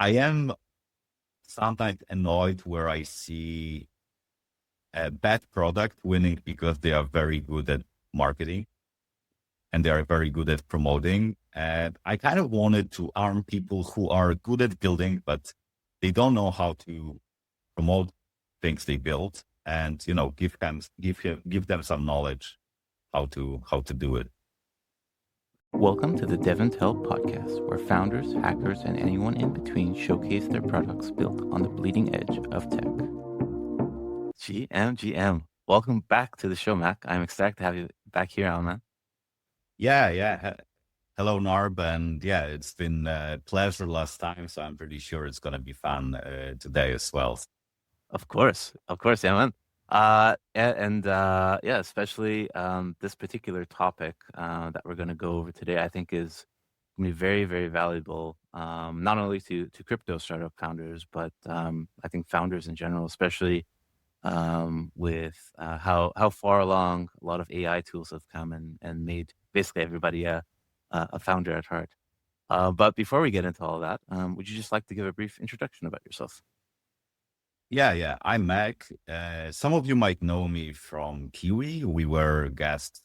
I am sometimes annoyed where I see a bad product winning because they are very good at marketing and they are very good at promoting. And I kind of wanted to arm people who are good at building, but they don't know how to promote things they build, and give them some knowledge how to do it. Welcome to the DevNTell podcast, where founders, hackers, and anyone in between showcase their products built on the bleeding edge of tech. GM, welcome back to the show, Mac. I'm excited to have you back here, man. Yeah. Hello, Narb, and yeah, it's been a pleasure last time, so I'm pretty sure it's gonna be fun today as well. Of course, yeah, man. Especially this particular topic that we're going to go over today, I think is going to be very, very valuable, not only to crypto startup founders, but I think founders in general, especially with how far along a lot of AI tools have come and made basically everybody a founder at heart. But before we get into all that, would you just like to give a brief introduction about yourself? Yeah. I'm Mac. Some of you might know me from Kiwi. We were guests,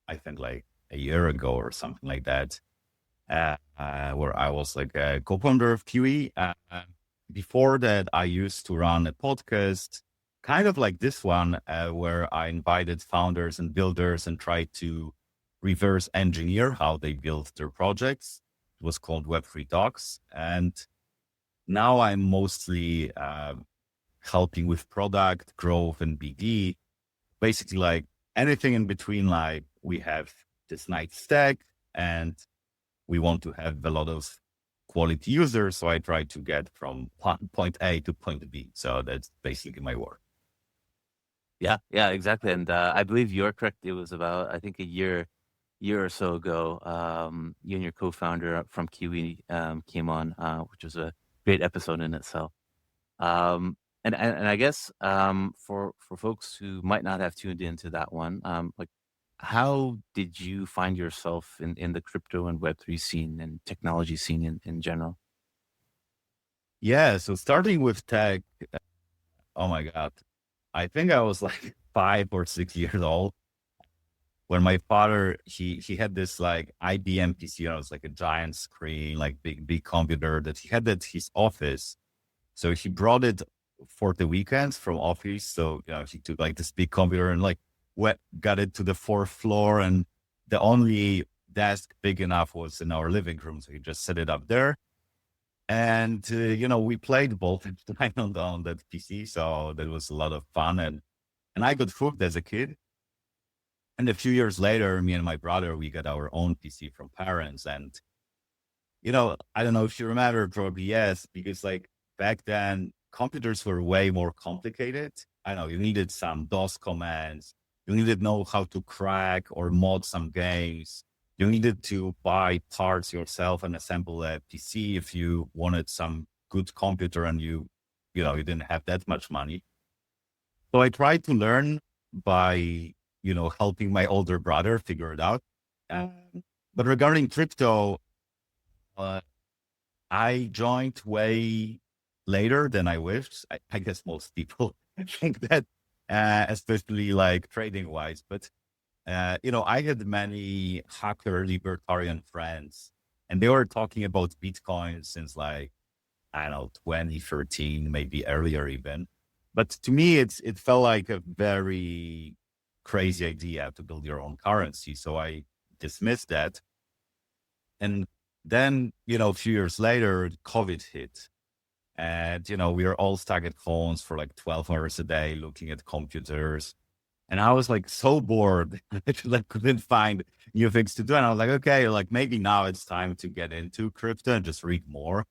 I think, like a year ago or something like that, where I was like a co-founder of Kiwi. Before that, I used to run a podcast, kind of like this one, where I invited founders and builders and tried to reverse engineer how they build their projects. It was called Web3 Talks. And now I'm mostly helping with product growth and BD, basically like anything in between. Like we have this nice stack and we want to have a lot of quality users. So I try to get from point A to point B. So that's basically my work. Yeah, exactly. And I believe you're correct. It was about, I think, a year or so ago, you and your co-founder from Kiwi came on, which was a great episode in itself. And I guess for folks who might not have tuned into that one, like how did you find yourself in the crypto and Web3 scene and technology scene in general? Yeah. So starting with tech, oh my God, I think I was like 5 or 6 years old when my father, he had this like IBM PC. It was like a giant screen, like big computer that he had at his office. So he brought it for the weekends from office. So, he took like this big computer and like got it to the fourth floor, and the only desk big enough was in our living room. So he just set it up there. And, we played both time on that PC. So that was a lot of fun. And I got hooked as a kid. And a few years later, me and my brother, we got our own PC from parents. And, I don't know if you remember, probably yes, because like back then, computers were way more complicated. I know you needed some DOS commands. You needed to know how to crack or mod some games. You needed to buy parts yourself and assemble a PC if you wanted some good computer and you didn't have that much money. So I tried to learn by, helping my older brother figure it out. But regarding crypto, I joined way later than I wished. I guess most people think that, especially like trading wise. But, I had many hacker libertarian friends, and they were talking about Bitcoin since like, I don't know, 2013, maybe earlier even. But to me, it felt like a very crazy idea to build your own currency. So I dismissed that. And then, a few years later, COVID hit. And, we were all stuck at homes for like 12 hours a day looking at computers. And I was like so bored. I like couldn't find new things to do. And I was like, okay, like maybe now it's time to get into crypto and just read more.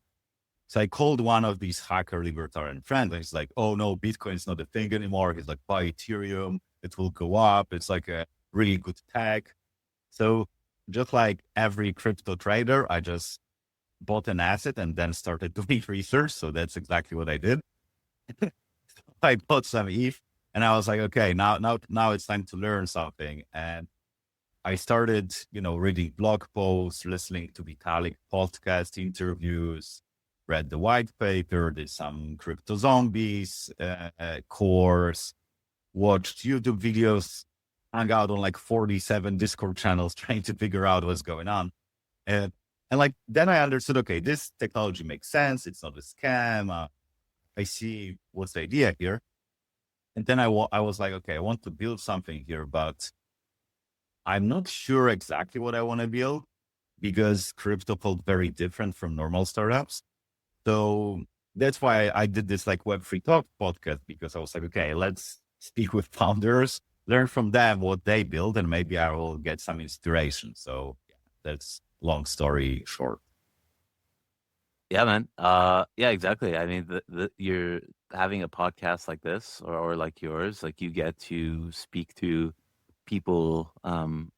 So I called one of these hacker libertarian friends, and he's like, oh no, Bitcoin is not a thing anymore. He's like, buy Ethereum, it will go up. It's like a really good tech. So just like every crypto trader, I just bought an asset and then started doing research. So that's exactly what I did. I bought some ETH and I was like, okay, now it's time to learn something. And I started, reading blog posts, listening to Vitalik podcast interviews, read the white paper, did some crypto zombies course, watched YouTube videos, hung out on like 47 Discord channels trying to figure out what's going on. And like, then I understood, okay, this technology makes sense. It's not a scam. I see what's the idea here. And then I was like, okay, I want to build something here, but I'm not sure exactly what I want to build because crypto felt very different from normal startups. So that's why I did this like Web3 Talk podcast, because I was like, okay, let's speak with founders, learn from them what they build, and maybe I will get some inspiration. So yeah, that's long story short. Yeah, man. Yeah, exactly. I mean, you're having a podcast like this or like yours, like you get to speak to people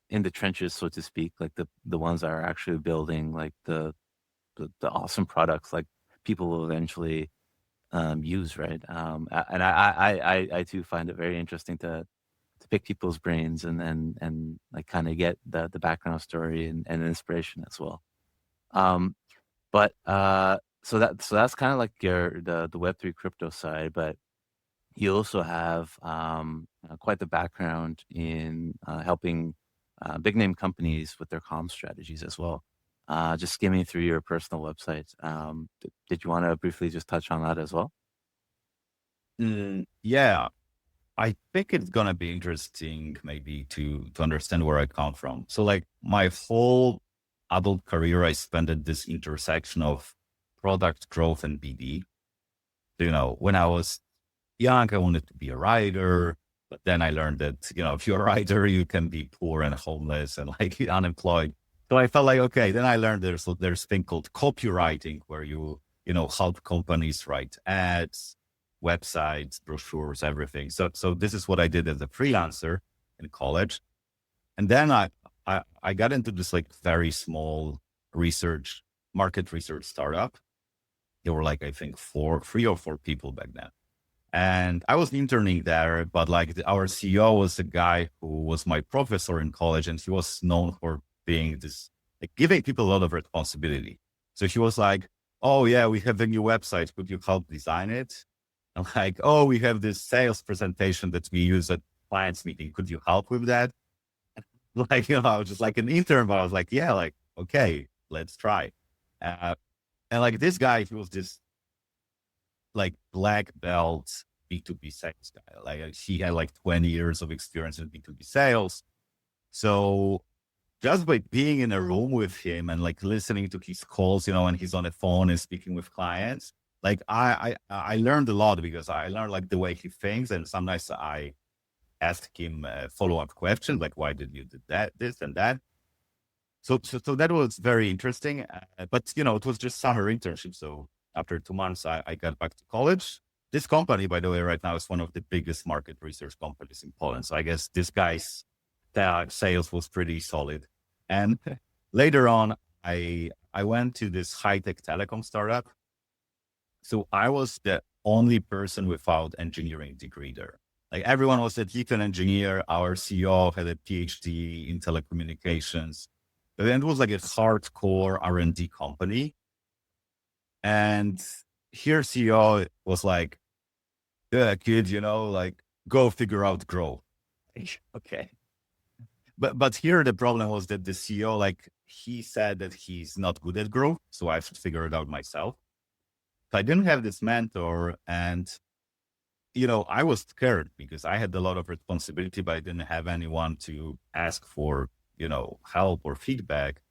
in the trenches, so to speak, like the ones that are actually building like the awesome products like people will eventually use, right? And I too find it very interesting to pick people's brains and like kind of get the background story and inspiration as well. Um, but so that's kind of like the Web3 crypto side, but you also have quite the background in helping big name companies with their comm strategies as well. Just skimming through your personal website, did you want to briefly just touch on that as well? Yeah, I think it's gonna be interesting maybe to understand where I come from. So like my whole adult career, I spent at this intersection of product growth and BD. You know, when I was young, I wanted to be a writer, but then I learned that, you know, if you're a writer, you can be poor and homeless and like unemployed. So I felt like, okay, then I learned there's a thing called copywriting where you know, help companies write ads, websites, brochures, everything. So this is what I did as a freelancer in college. And then I got into this like very small market research startup. There were like, I think 3 or 4 people back then. And I was interning there, but like our CEO was a guy who was my professor in college, and he was known for being this, like giving people a lot of responsibility. So he was like, oh yeah, we have a new website. Could you help design it? And like, oh, we have this sales presentation that we use at clients meeting. Could you help with that? Like, you know, I was just like an intern, but I was like, yeah, like, okay, let's try. And like this guy, he was this like black belt B2B sales guy. Like he had like 20 years of experience in B2B sales. So just by being in a room with him and like listening to his calls, you know, and he's on the phone and speaking with clients, like I learned a lot because I learned like the way he thinks. And sometimes I ask him follow-up questions, like, why did you do that, this and that? So that was very interesting. But, you know, it was just summer internship. So after 2 months, I got back to college. This company, by the way, right now is one of the biggest market research companies in Poland. So I guess this guy's sales was pretty solid. And later on, I went to this high-tech telecom startup. So I was the only person without engineering degree there. Like everyone was a an engineer. Our CEO had a PhD in telecommunications. But then it was like a hardcore R&D company. And here CEO was like, yeah, kid, you know, like go figure out growth. Okay. But here the problem was that the CEO, like he said that he's not good at growth. So I should figure it out myself. So I didn't have this mentor, and, you know, I was scared because I had a lot of responsibility, but I didn't have anyone to ask for, you know, help or feedback.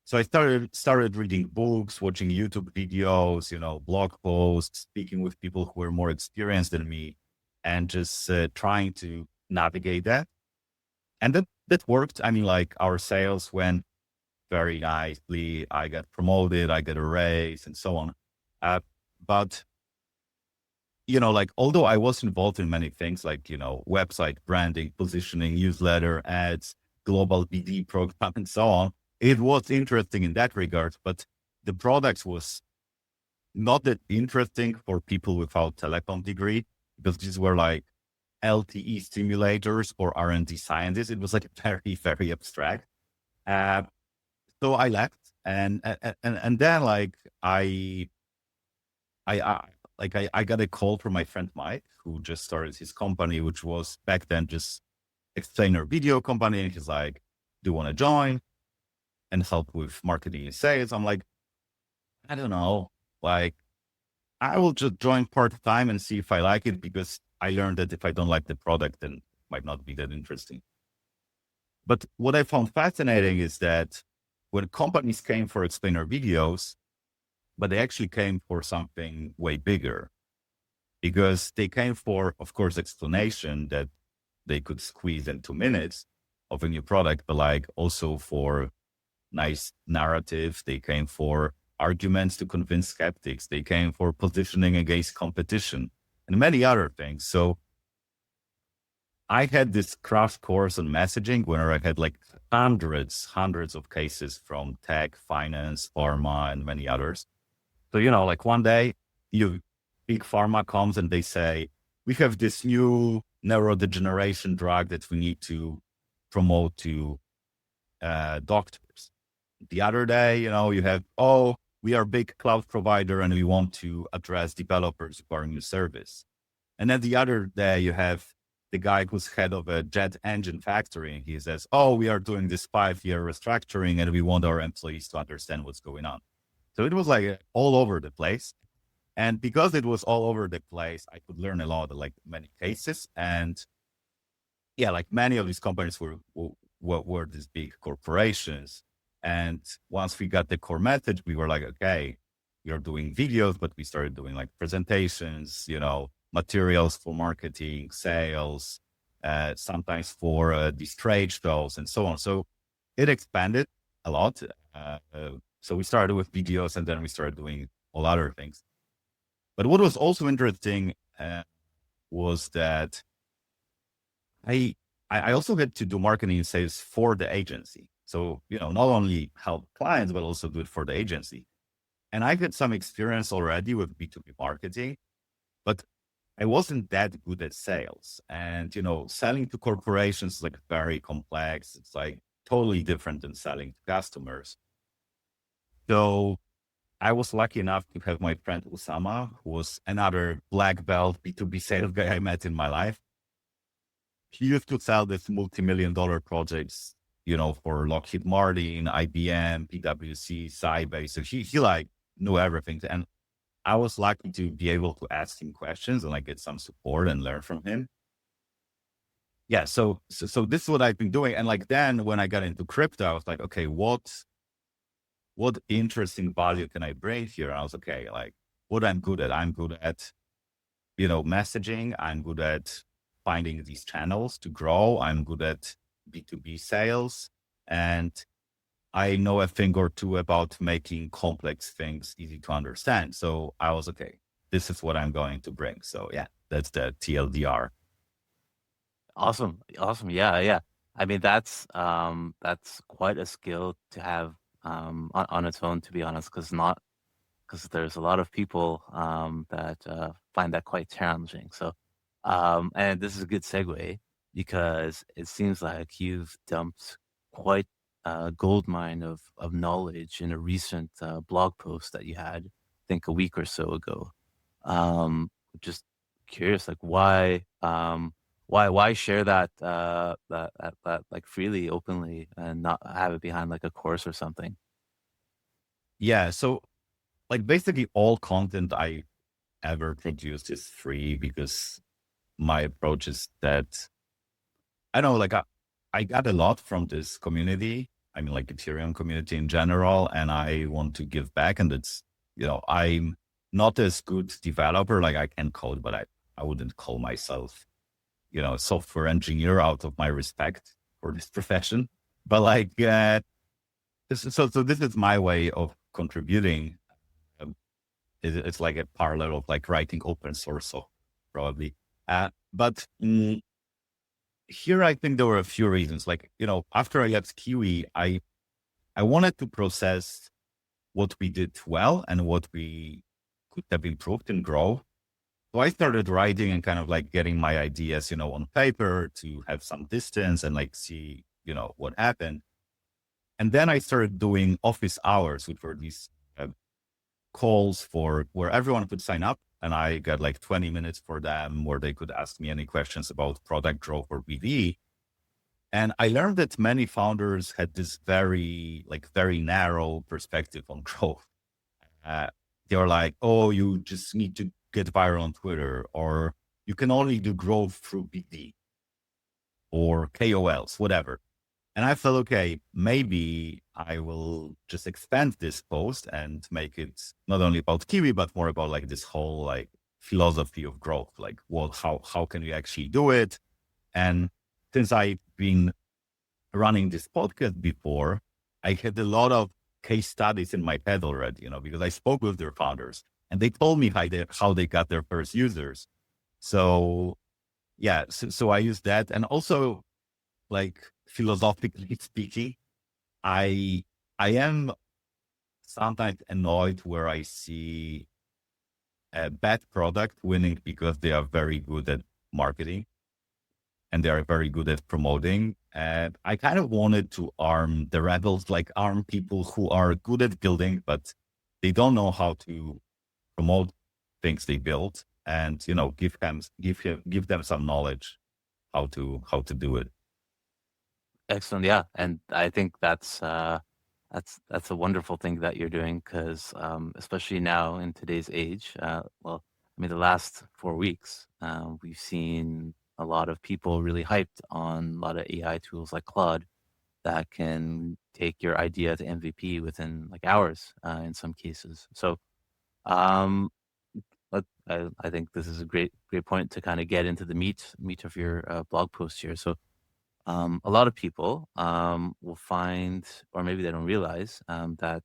So I started reading books, watching YouTube videos, you know, blog posts, speaking with people who were more experienced than me, and just trying to navigate that. And that worked. I mean, like our sales went very nicely. I got promoted, I got a raise, and so on. But, you know, like, although I was involved in many things like, you know, website branding, positioning, newsletter, ads, global BD program, and so on, it was interesting in that regard, but the products was not that interesting for people without telecom degree, because these were like LTE simulators or R&D scientists. It was like very, very abstract. So I left, and then like I I got a call from my friend Mike, who just started his company, which was back then just explainer video company. And he's like, do you want to join and help with marketing and sales? I'm like, I don't know. Like, I will just join part-time and see if I like it, because I learned that if I don't like the product, then it might not be that interesting. But what I found fascinating is that when companies came for explainer videos, but they actually came for something way bigger, because they came for, of course, explanation that they could squeeze in 2 minutes of a new product, but like also for nice narrative. They came for arguments to convince skeptics. They came for positioning against competition and many other things. So I had this crash course on messaging where I had like hundreds of cases from tech, finance, pharma, and many others. So, like one day, big pharma comes and they say, we have this new neurodegeneration drug that we need to promote to doctors. The other day, you have, we are a big cloud provider and we want to address developers who are new service. And then the other day, you have the guy who's head of a jet engine factory, and he says, we are doing this 5-year restructuring and we want our employees to understand what's going on. So it was like all over the place. And because it was all over the place, I could learn a lot, like many cases. And yeah, like many of these companies were these big corporations. And once we got the core message, we were like, okay, we are doing videos, but we started doing like presentations, materials for marketing, sales, sometimes for these trade shows and so on. So it expanded a lot. So we started with videos and then we started doing all other things. But what was also interesting was that I also had to do marketing and sales for the agency. So, not only help clients, but also do it for the agency. And I had some experience already with B2B marketing, but I wasn't that good at sales. And, selling to corporations is like very complex. It's like totally different than selling to customers. So I was lucky enough to have my friend Usama, who was another black belt B2B sales guy I met in my life. He used to sell this multi-million-dollar projects, for Lockheed Martin, IBM, PwC, Sybase. So he like knew everything. And I was lucky to be able to ask him questions and like get some support and learn from him. Yeah. So this is what I've been doing. And like, then when I got into crypto, I was like, okay, what interesting value can I bring here? And I was okay, like what I'm good at. I'm good at, messaging. I'm good at finding these channels to grow. I'm good at B2B sales. And I know a thing or two about making complex things easy to understand. So I was okay, this is what I'm going to bring. So yeah, that's the TLDR. Awesome. Yeah. I mean, that's quite a skill to have on its own, to be honest, because there's a lot of people that find that quite challenging. So, and this is a good segue because it seems like you've dumped quite a gold mine of knowledge in a recent blog post that you had, I think a week or so ago. Just curious, like why share that like freely, openly, and not have it behind like a course or something? Yeah. So like basically all content I ever produced is free, because my approach is that I know, like I got a lot from this community. I mean, like Ethereum community in general, and I want to give back. And it's, I'm not as good developer. Like I can code, but I wouldn't call myself, software engineer out of my respect for this profession. But like, so this is my way of contributing. It's like a parallel of like writing open source, so probably. But here, I think there were a few reasons. Like, after I left Kiwi, I wanted to process what we did well and what we could have improved and grow. So I started writing and kind of like getting my ideas, on paper to have some distance and like see, what happened. And then I started doing office hours, which were these calls where everyone could sign up, and I got like 20 minutes for them where they could ask me any questions about product growth or BD. And I learned that many founders had this very narrow perspective on growth. They were like, oh, you just need to get viral on Twitter, or you can only do growth through BD or KOLs, whatever. And I felt, okay, maybe I will just expand this post and make it not only about Kiwi, but more about like this whole like philosophy of growth. Like, well, how can you actually do it? And since I've been running this podcast before, I had a lot of case studies in my head already, because I spoke with their founders and they told me how they got their first users. So yeah, so I use that. And also, like, philosophically speaking, I am sometimes annoyed where I see a bad product winning because they are very good at marketing and they are very good at promoting. And I kind of wanted to arm the rebels, like arm people who are good at building, but they don't know how to promote things they build, and give them some knowledge how to do it. Excellent. Yeah. And I think that's a wonderful thing that you're doing, because especially now in today's age, well, I mean, the last 4 weeks, we've seen a lot of people really hyped on a lot of AI tools like Claude that can take your idea to MVP within like hours in some cases. So um, I think this is a great point to kind of get into the meat of your blog post here. So a lot of people will find, or maybe they don't realize, that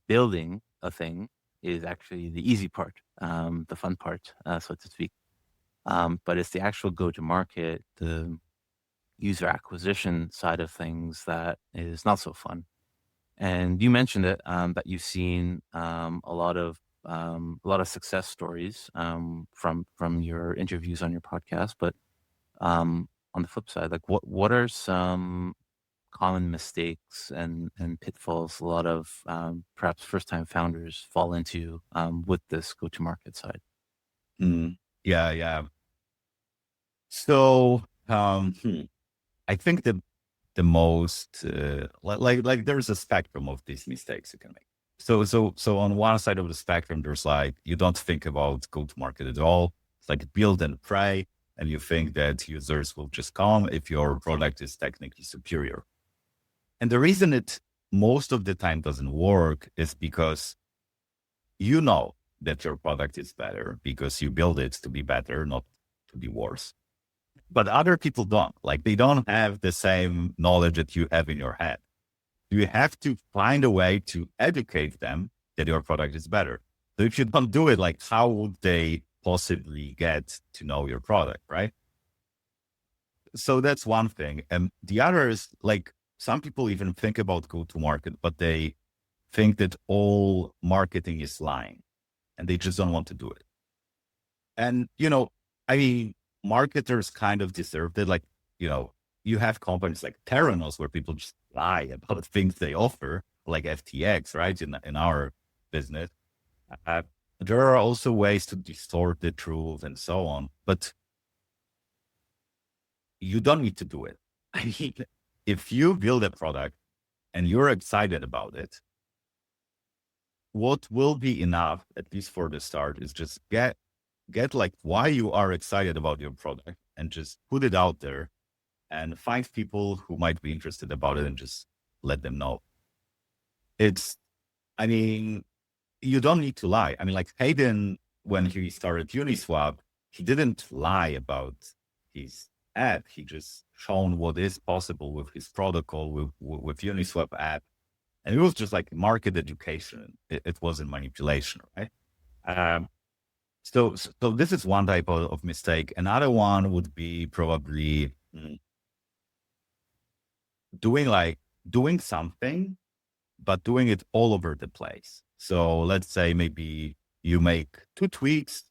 building a thing is actually the easy part, the fun part, so to speak. But it's the actual go-to-market, the user acquisition side of things that is not so fun. And you mentioned it, that you've seen a lot of success stories from your interviews on your podcast. But on the flip side, like what are some common mistakes and pitfalls a lot of perhaps first-time founders fall into with this go-to-market side? Yeah. So I think the most like there's a spectrum of these mistakes you can make. So on one side of the spectrum, there's like, you don't think about go-to-market at all. It's like build and pray, and you think that users will just come if your product is technically superior. And the reason it most of the time doesn't work is because you know that your product is better because you build it to be better, not to be worse. But other people don't. Like, they don't have the same knowledge that you have in your head. You have to find a way to educate them that your product is better. So if you don't do it, like, how would they possibly get to know your product, right? So that's one thing. And the other is, like, some people even think about go-to-market, but they think that all marketing is lying and they just don't want to do it. And, I mean, marketers kind of deserve it. Like, you have companies like Theranos where people just lie about things they offer, like FTX, right? In our business. There are also ways to distort the truth and so on, but you don't need to do it. I mean, if you build a product and you're excited about it, what will be enough, at least for the start, is just get like why you are excited about your product and just put it out there and find people who might be interested about it and just let them know. I mean, you don't need to lie. I mean, like Hayden, when he started Uniswap, he didn't lie about his app. He just shown what is possible with his protocol, with Uniswap app. And it was just like market education. It wasn't manipulation, right? So this is one type of mistake. Another one would be probably doing something, but doing it all over the place. So let's say maybe you make 2 tweets,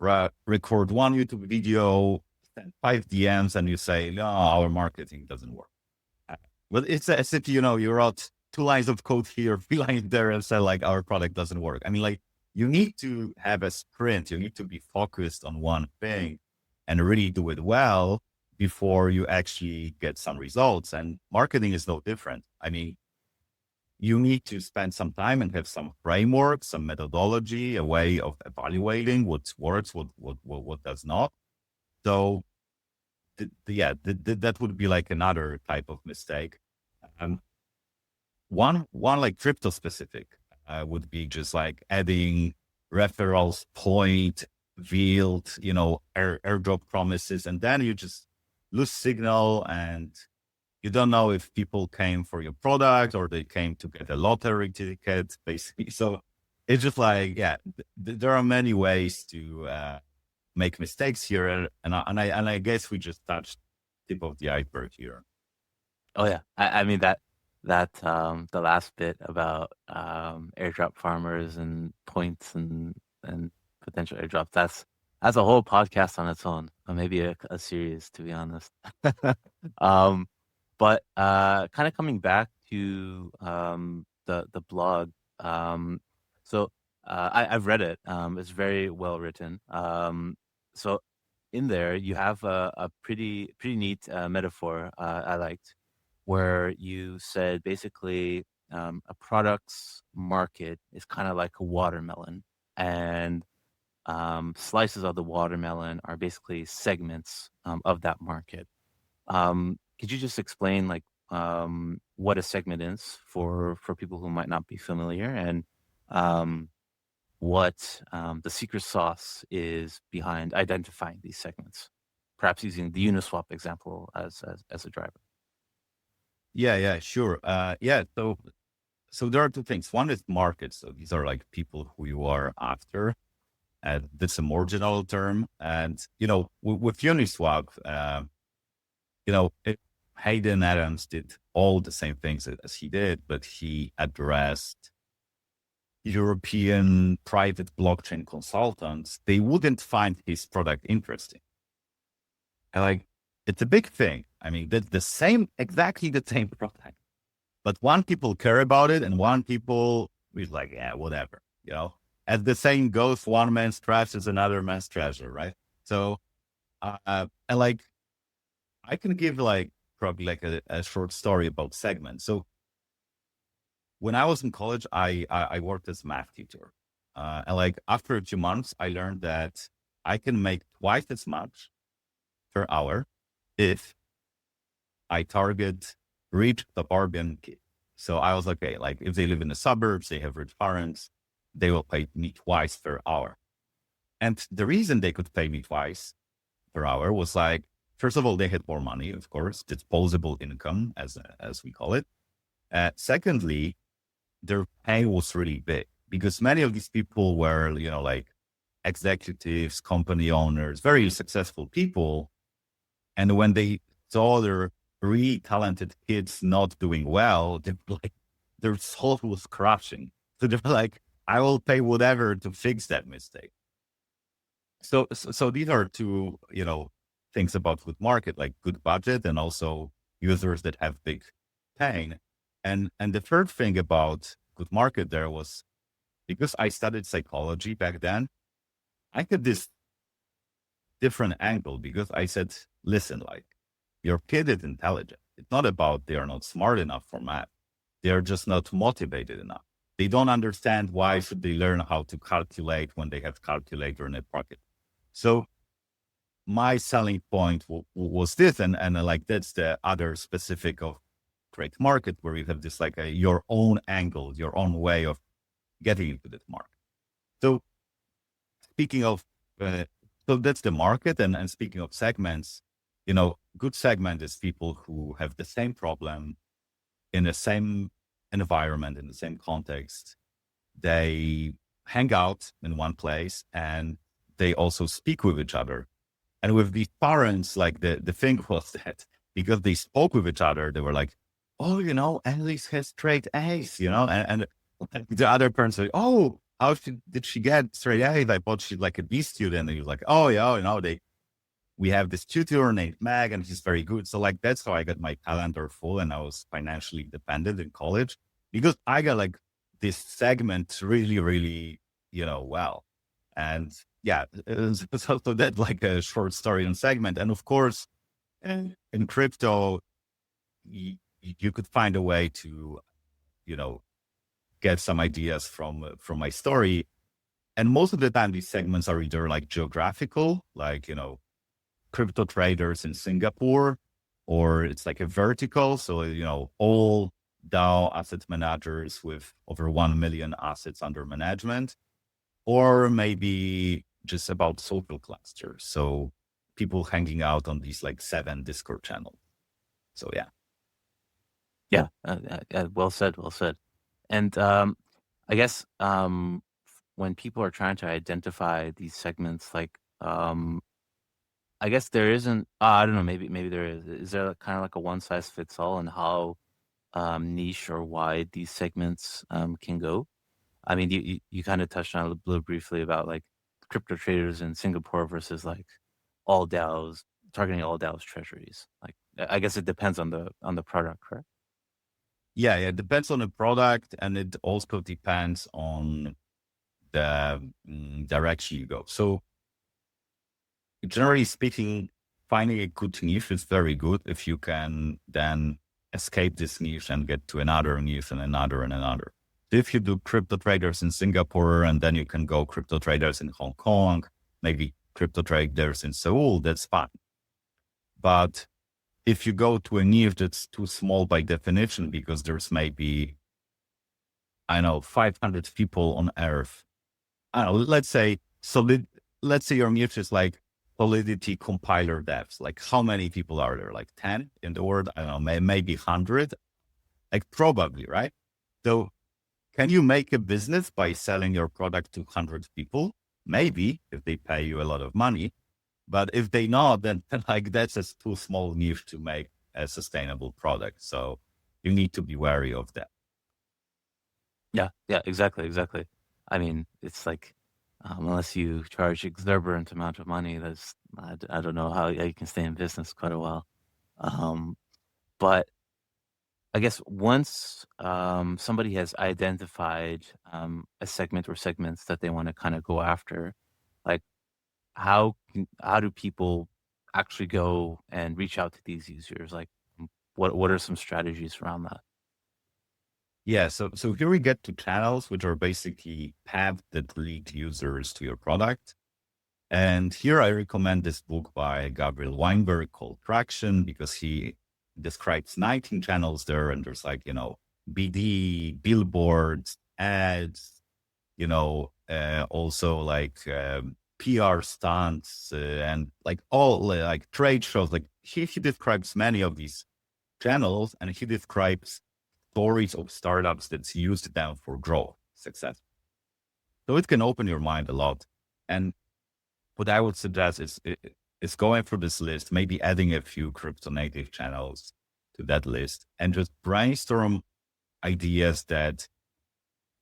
record 1 YouTube video, send 5 DMs, and you say, no, our marketing doesn't work. But it's as if, you wrote two lines of code here, three lines there, and say like our product doesn't work. I mean, like you need to have a sprint. You need to be focused on one thing and really do it well before you actually get some results. And marketing is no different. I mean, you need to spend some time and have some framework, some methodology, a way of evaluating what works, what does not. So that would be like another type of mistake. One like crypto specific would be just like adding referrals, point, veiled, airdrop promises, and then you just lose signal and you don't know if people came for your product or they came to get a lottery ticket, basically. So it's just like, there are many ways to make mistakes here, and I guess we just touched tip of the iceberg here. Oh yeah, I mean that the last bit about airdrop farmers and points and potential airdrops, that's a whole podcast on its own, or maybe a series, to be honest. But kind of coming back to the blog, so I've read it. It's very well written. So in there you have a pretty neat metaphor I liked, where you said basically a product's market is kind of like a watermelon, and slices of the watermelon are basically segments of that market. Could you just explain like what a segment is for people who might not be familiar, and what the secret sauce is behind identifying these segments, perhaps using the Uniswap example as a driver? Yeah, sure. So there are two things. One is markets. So these are like people who you are after. And that's a more general term. And, with Uniswap, Hayden Adams did all the same things as he did, but he addressed European private blockchain consultants. They wouldn't find his product interesting. And like, it's a big thing. I mean, that's exactly the same product, but one people care about it and one people is like, yeah, whatever, as the saying goes, one man's trash is another man's treasure. Right. So, and like, I can give like probably like a short story about segments. So when I was in college, I worked as a math tutor. And like after a few months, I learned that I can make twice as much per hour if I target rich suburban kids. So I was like, okay, like if they live in the suburbs, they have rich parents, they will pay me twice per hour. And the reason they could pay me twice per hour was like, first of all, they had more money, of course, disposable income, as we call it. Secondly, their pay was really big because many of these people were, like executives, company owners, very successful people. And when they saw their really talented kids not doing well, they were like, their soul was crushing. So they were like, I will pay whatever to fix that mistake. So these are two, things about good market, like good budget and also users that have big pain. And the third thing about good market there was, because I studied psychology back then, I had this different angle because I said, listen, like your kid is intelligent. It's not about they are not smart enough for math. They are just not motivated enough. They don't understand why should they learn how to calculate when they have calculator in their pocket. So my selling point was this, and like that's the other specific of great market, where you have this like your own angle, your own way of getting into that market. So speaking of, so that's the market, and speaking of segments, good segment is people who have the same problem in the same environment, in the same context. They hang out in one place and they also speak with each other. And with these parents, like the thing was that because they spoke with each other, they were like, oh, Alice has straight A's, and the other parents say, oh, how did she get straight A's? I thought she's like a B student. And he was like, oh yeah, we have this tutor named Meg and he's very good. So like, that's how I got my calendar full and I was financially dependent in college because I got like this segment really, really, well. And yeah, so that's like a short story on segment. And of course, in crypto, you could find a way to, get some ideas from my story. And most of the time, these segments are either like geographical, like, crypto traders in Singapore, or it's like a vertical. So, all DAO asset managers with over 1 million assets under management, or maybe just about social clusters. So people hanging out on these like 7 Discord channels. So yeah. Yeah, well said, well said. And I guess when people are trying to identify these segments, like I guess there isn't. I don't know. Maybe there is. Is there kind of like a one size fits all on how niche or wide these segments can go? I mean, you kind of touched on it a little briefly about like crypto traders in Singapore versus like all DAOs targeting all DAOs treasuries. Like I guess it depends on the product, correct? Yeah, it depends on the product, and it also depends on the direction you go. So generally speaking, finding a good niche is very good if you can then escape this niche and get to another niche and another and another. If you do crypto traders in Singapore, and then you can go crypto traders in Hong Kong, maybe crypto traders in Seoul, that's fine. But if you go to a niche that's too small by definition, because there's maybe, 500 people on Earth. Let's say your niche is like Solidity compiler devs. Like how many people are there? Like 10 in the world? I don't know, maybe 100. Like probably, right? So can you make a business by selling your product to 100 people? Maybe, if they pay you a lot of money. But if they not, then like that's just too small niche to make a sustainable product. So you need to be wary of that. Yeah, exactly. I mean, it's like unless you charge exorbitant amount of money, I don't know how you can stay in business quite a while. But I guess once somebody has identified a segment or segments that they want to kind of go after, like how do people actually go and reach out to these users? Like what are some strategies around that? Yeah, so here we get to channels, which are basically paths that lead users to your product. And here I recommend this book by Gabriel Weinberg called Traction, because he describes 19 channels there. And there's like, BD, billboards, ads, also like PR stunts and like all like trade shows. Like he describes many of these channels, and he describes stories of startups that's used them for growth, success. So it can open your mind a lot. And what I would suggest is going through this list, maybe adding a few crypto native channels to that list, and just brainstorm ideas that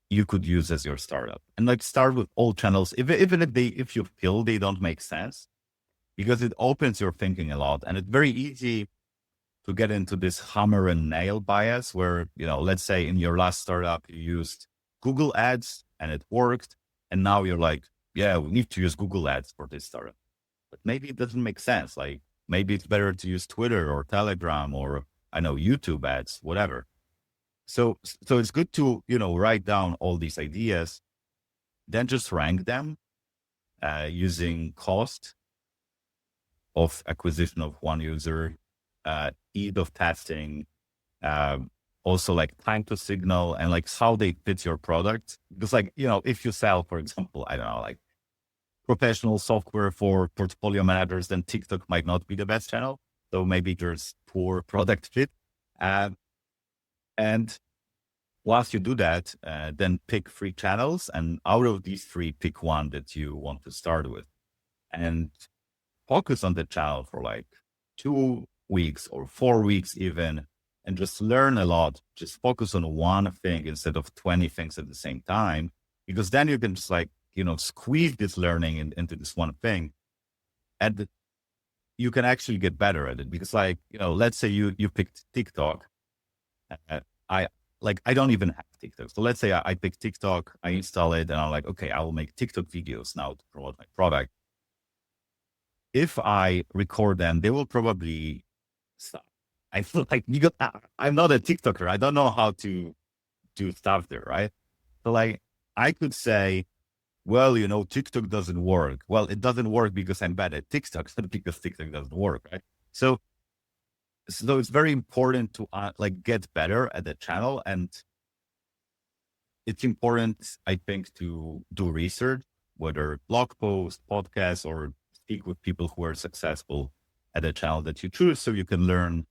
you could use as your startup. And like start with all channels, even if you feel they don't make sense, because it opens your thinking a lot. And it's very easy to get into this hammer and nail bias where, let's say in your last startup, you used Google ads and it worked. And now you're like, yeah, we need to use Google ads for this startup. But maybe it doesn't make sense. Like maybe it's better to use Twitter or Telegram or YouTube ads, whatever. So it's good to, write down all these ideas, then just rank them using cost of acquisition of one user, ease of testing, also like time to signal, and like how they fit your product. Because like, if you sell, for example, I don't know, like professional software for portfolio managers, then TikTok might not be the best channel. So maybe there's poor product fit. And once you do that, then pick 3 channels, and out of these 3, pick one that you want to start with, and focus on the channel for like 2 weeks or 4 weeks even, and just learn a lot. Just focus on one thing instead of 20 things at the same time, because then you can just like, squeeze this learning into this one thing, and you can actually get better at it. Because like, let's say you picked TikTok. like I don't even have TikTok. So let's say I pick TikTok, I install it, and I'm like, okay, I will make TikTok videos now to promote my product. If I record them, they will probably stop. I feel like because I'm not a TikToker, I don't know how to do stuff there, right? So like I could say, well, TikTok doesn't work. Well, it doesn't work because I'm bad at TikTok, not because TikTok doesn't work, right? So it's very important to like get better at the channel, and it's important, I think, to do research, whether blog posts, podcasts, or speak with people who are successful at the channel that you choose, so you can learn,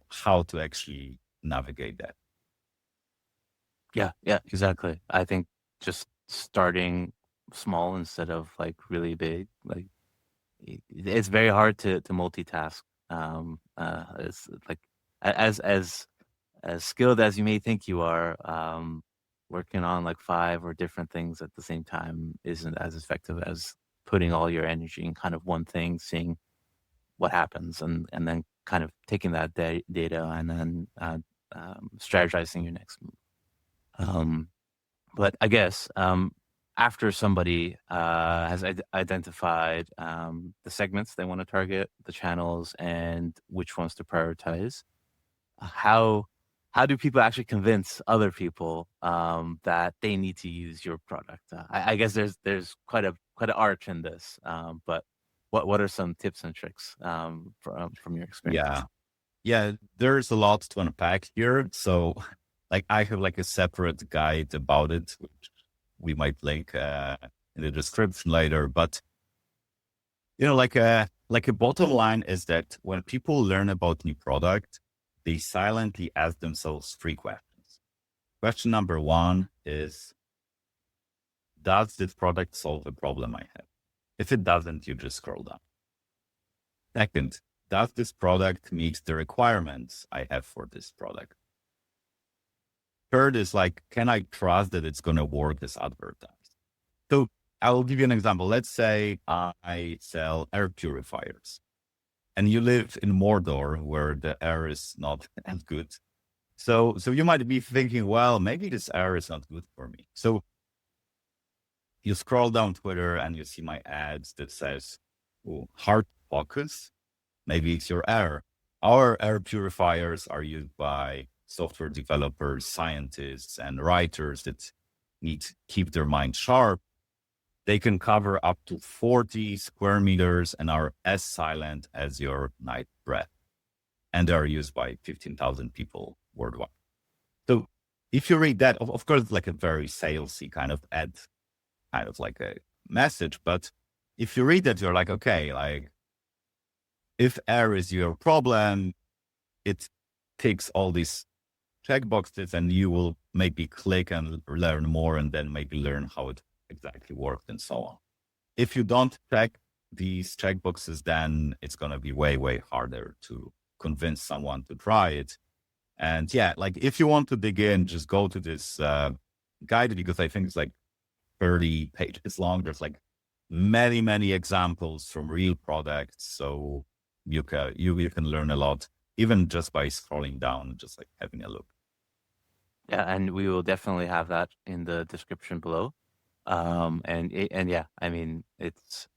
how to actually navigate that. Yeah, exactly. I think just starting small instead of like really big, like it's very hard to multitask. It's like as skilled as you may think you are, working on like 5 or different things at the same time isn't as effective as putting all your energy in kind of one thing, seeing what happens, and then kind of taking that data and then strategizing your next move. But I guess after somebody has identified the segments they want to target, the channels, and which ones to prioritize, how do people actually convince other people that they need to use your product? I guess there's quite an art in this, but what are some tips and tricks from your experience? Yeah, there's a lot to unpack here. So like I have like a separate guide about it, which we might link in the description later. But like a bottom line is that when people learn about new product, they silently ask themselves 3 questions. Question number 1 is, does this product solve a problem I have? If it doesn't, you just scroll down. Second, does this product meet the requirements I have for this product? Third is like, can I trust that it's going to work as advertised? So I will give you an example. Let's say I sell air purifiers and you live in Mordor where the air is not as good. So you might be thinking, well, maybe this air is not good for me. So you scroll down Twitter and you see my ads that says, hard focus. Maybe it's your air. Our air purifiers are used by software developers, scientists, and writers that need to keep their mind sharp. They can cover up to 40 square meters and are as silent as your night breath. And they are used by 15,000 people worldwide. So if you read that, of course, it's like a very salesy kind of ad, kind of like a message. But if you read that, you're like, okay, like if air is your problem, it ticks all these checkboxes and you will maybe click and learn more and then maybe learn how it exactly worked and so on. If you don't check these checkboxes, then it's going to be way, way harder to convince someone to try it. And yeah, like if you want to dig in, just go to this guide, because I think it's like 30 pages long. There's like many, many examples from real products. So you can learn a lot, even just by scrolling down and just like having a look. Yeah, and we will definitely have that in the description below. And yeah, I mean, this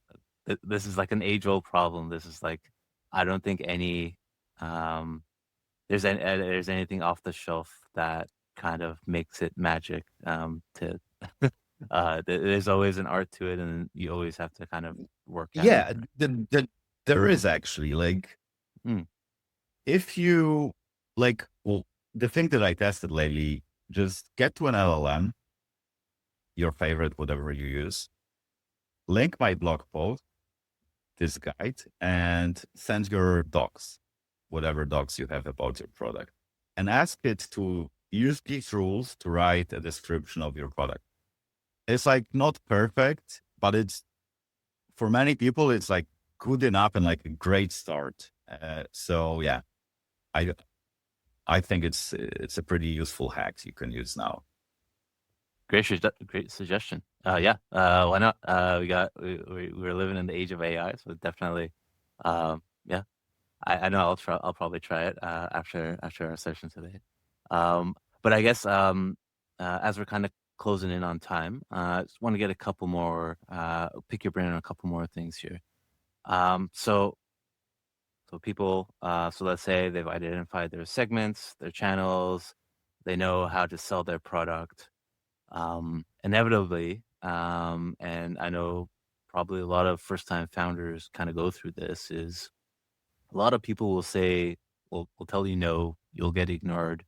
is like an age-old problem. This is like, I don't think there's anything off the shelf that kind of makes it magic. There's always an art to it, and you always have to kind of work at it. Yeah, there is actually like, if you like, well, the thing that I tested lately, just get to an LLM, your favorite, whatever you use, link my blog post, this guide, and send your docs, whatever docs you have about your product, and ask it to use these rules to write a description of your product. It's like not perfect, but it's, for many people, it's like good enough and like a great start. So yeah, I think it's a pretty useful hack you can use now. Great suggestion. Yeah. Why not? We're living in the age of AI, so definitely. Yeah. I know I'll probably try it after our session today. But I guess as we're kind of closing in on time, I just want to get a couple more, pick your brain on a couple more things here. So people, so let's say they've identified their segments, their channels, they know how to sell their product. Inevitably, and I know probably a lot of first-time founders kind of go through this, is a lot of people will say, will tell you no, you'll get ignored.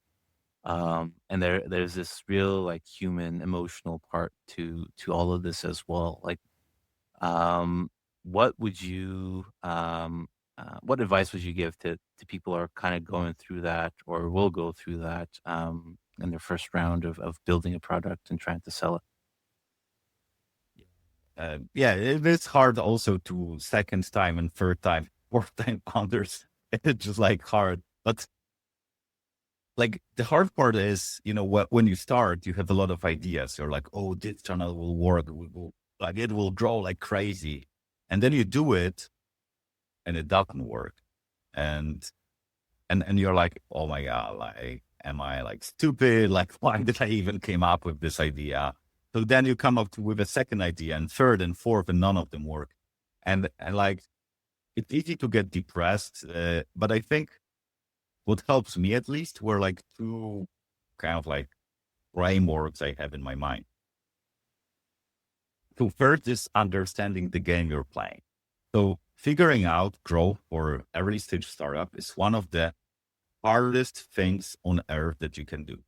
And there's this real like human emotional part to all of this as well. Like, um, what would you what advice would you give to people who are kind of going through that or will go through that in their first round of building a product and trying to sell it? Yeah, it is hard also to second time and third time, fourth time founders. It's just like hard. But like the hard part is, when you start, you have a lot of ideas. You're like, oh, this channel will work. Like it will grow like crazy. And then you do it and it doesn't work. And you're like, oh my God, like, am I like stupid? Like, why did I even came up with this idea? So then you come up with a second idea and third and fourth, and none of them work. And like, it's easy to get depressed. But I think what helps me at least were like two kind of like frameworks I have in my mind. So first is understanding the game you're playing. So figuring out growth for early stage startup is one of the hardest things on earth that you can do.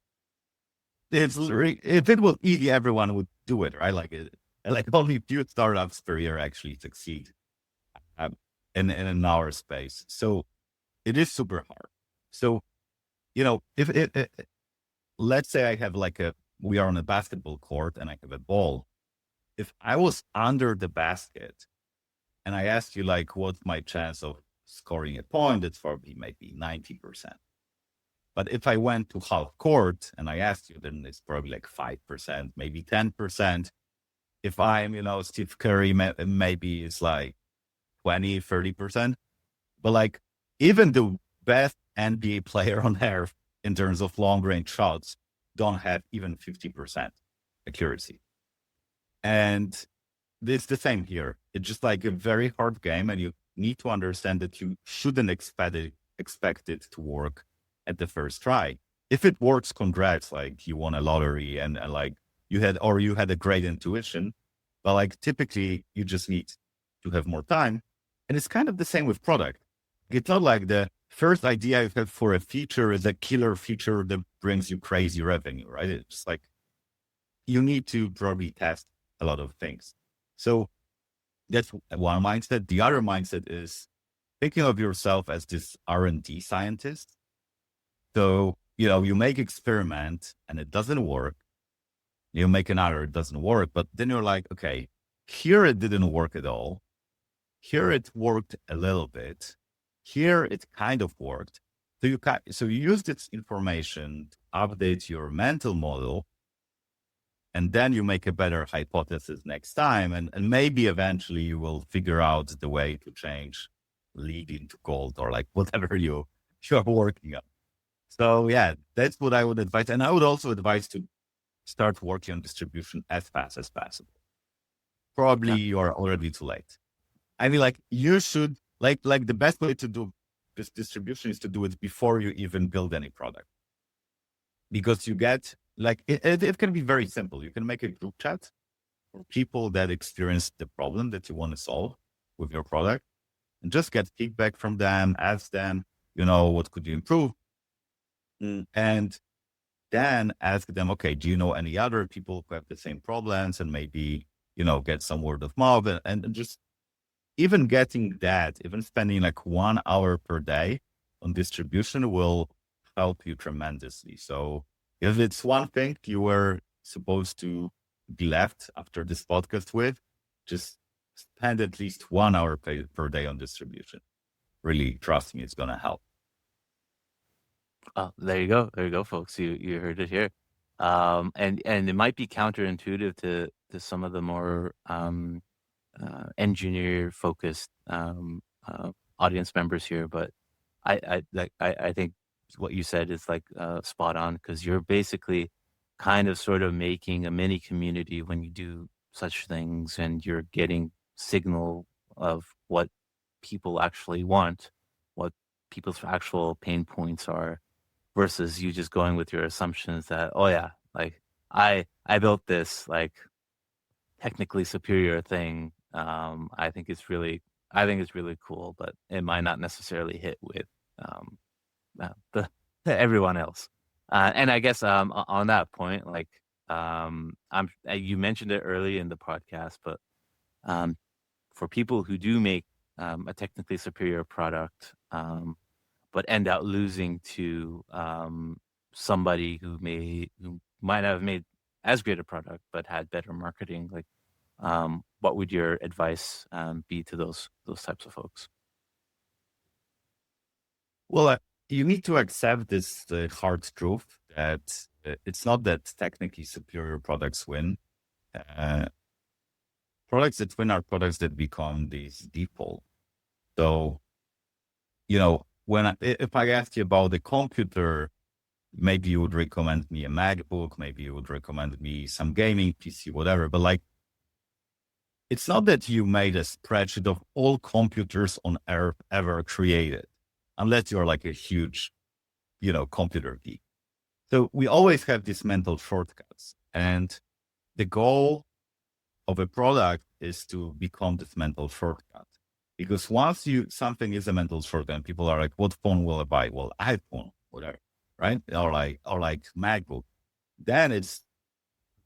If it was easy, everyone would do it, right? Like only few startups per year actually succeed in our space. So it is super hard. So, if let's say I have we are on a basketball court and I have a ball. If I was under the basket and I asked you like, what's my chance of scoring a point? It's probably maybe 90%. But if I went to half court and I asked you, then it's probably like 5%, maybe 10%. If I'm, Steve Curry, maybe it's like 20, 30%. But like even the best NBA player on earth in terms of long range shots don't have even 50% accuracy. And it's the same here. It's just like a very hard game, and you need to understand that you shouldn't expect it to work at the first try. If it works, congrats, like you won a lottery and like you had a great intuition. But like typically you just need to have more time. And it's kind of the same with product. It's not like the first idea you have for a feature is a killer feature that brings you crazy revenue, right? It's just like you need to probably test a lot of things. So that's one mindset. The other mindset is thinking of yourself as this R&D scientist. So, you make experiment and it doesn't work. You make another, it doesn't work. But then you're like, okay, here it didn't work at all. Here it worked a little bit. Here it kind of worked. So you use this information to update your mental model, and then you make a better hypothesis next time. And maybe eventually you will figure out the way to change lead into gold or like whatever you're working on. So yeah, that's what I would advise. And I would also advise to start working on distribution as fast as possible. Probably you're already too late. I mean, like you should like the best way to do this distribution is to do it before you even build any product. Because you get like, it can be very simple. You can make a group chat for people that experience the problem that you want to solve with your product and just get feedback from them, ask them, what could you improve? And then ask them, okay, do you know any other people who have the same problems, and maybe, get some word of mouth and just even getting that, even spending like 1 hour per day on distribution will help you tremendously. So if it's one thing you were supposed to be left after this podcast with, just spend at least 1 hour per day on distribution. Really, trust me, it's going to help. Oh, there you go, folks. You heard it here. And it might be counterintuitive to some of the more engineer focused audience members here, but I think what you said is like spot on, because you're basically kind of sort of making a mini community when you do such things, and you're getting signal of what people actually want, what people's actual pain points are, versus you just going with your assumptions that, oh yeah, like I built this like technically superior thing. I think it's really cool, but it might not necessarily hit with um, the everyone else. And I guess on that point, like you mentioned it early in the podcast, but um, for people who do make a technically superior product, but end up losing to somebody who might have made as great a product but had better marketing, like what would your advice be to those types of folks? Well, you need to accept this hard truth that it's not that technically superior products win. Uh, Products that win are products that become these default. So, if I asked you about the computer, maybe you would recommend me a MacBook, maybe you would recommend me some gaming PC, whatever. But like, it's not that you made a spreadsheet of all computers on Earth ever created, unless you're like a huge, computer geek. So we always have these mental shortcuts, and the goal of a product is to become this mental shortcut. Because once something is a mental shortcut, people are like, what phone will I buy? Well, iPhone, whatever, right? Or like MacBook. Then it's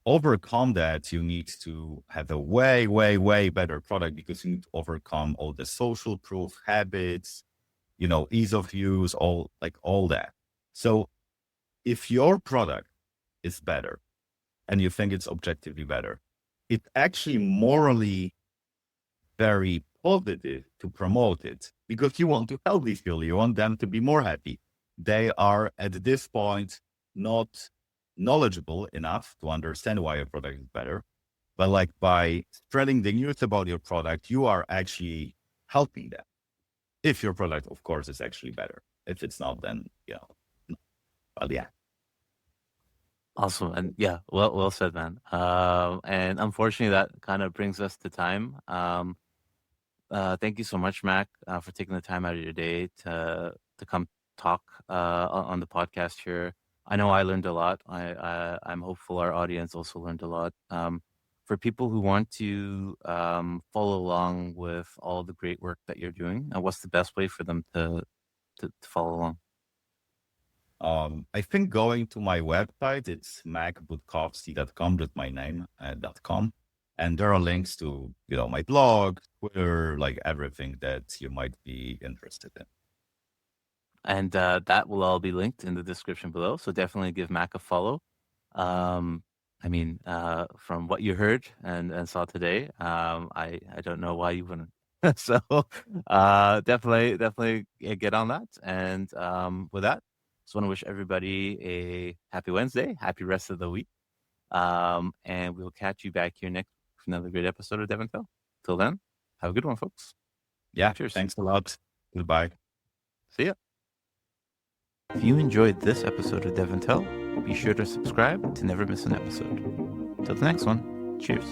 overcome that. You need to have a way, way, way better product, because you need to overcome all the social proof habits, ease of use, all that. So if your product is better and you think it's objectively better, it's actually morally very positive to promote it, because you want to help these people. You want them to be more happy. They are at this point not knowledgeable enough to understand why your product is better. But like, by spreading the news about your product, you are actually helping them. If your product, of course, is actually better. If it's not, then, well, yeah. Awesome. And yeah, well said, man. And unfortunately, that kind of brings us to time. Thank you so much, Mac, for taking the time out of your day to come talk on the podcast here. I know I learned a lot. I'm hopeful our audience also learned a lot. For people who want to follow along with all the great work that you're doing, what's the best way for them to follow along? I think going to my website, it's macbudkowski.com, just my name, .com. And there are links to, my blog, Twitter, like everything that you might be interested in. And that will all be linked in the description below. So definitely give Mac a follow. From what you heard and saw today, I don't know why you wouldn't. So definitely get on that. And with that, just want to wish everybody a happy Wednesday, happy rest of the week. And we'll catch you back here next for another great episode of DevNTell. Till then, have a good one, folks. Yeah, cheers. Thanks a lot. Goodbye. See ya. If you enjoyed this episode of DevNTell, be sure to subscribe to never miss an episode. Till the next one, cheers.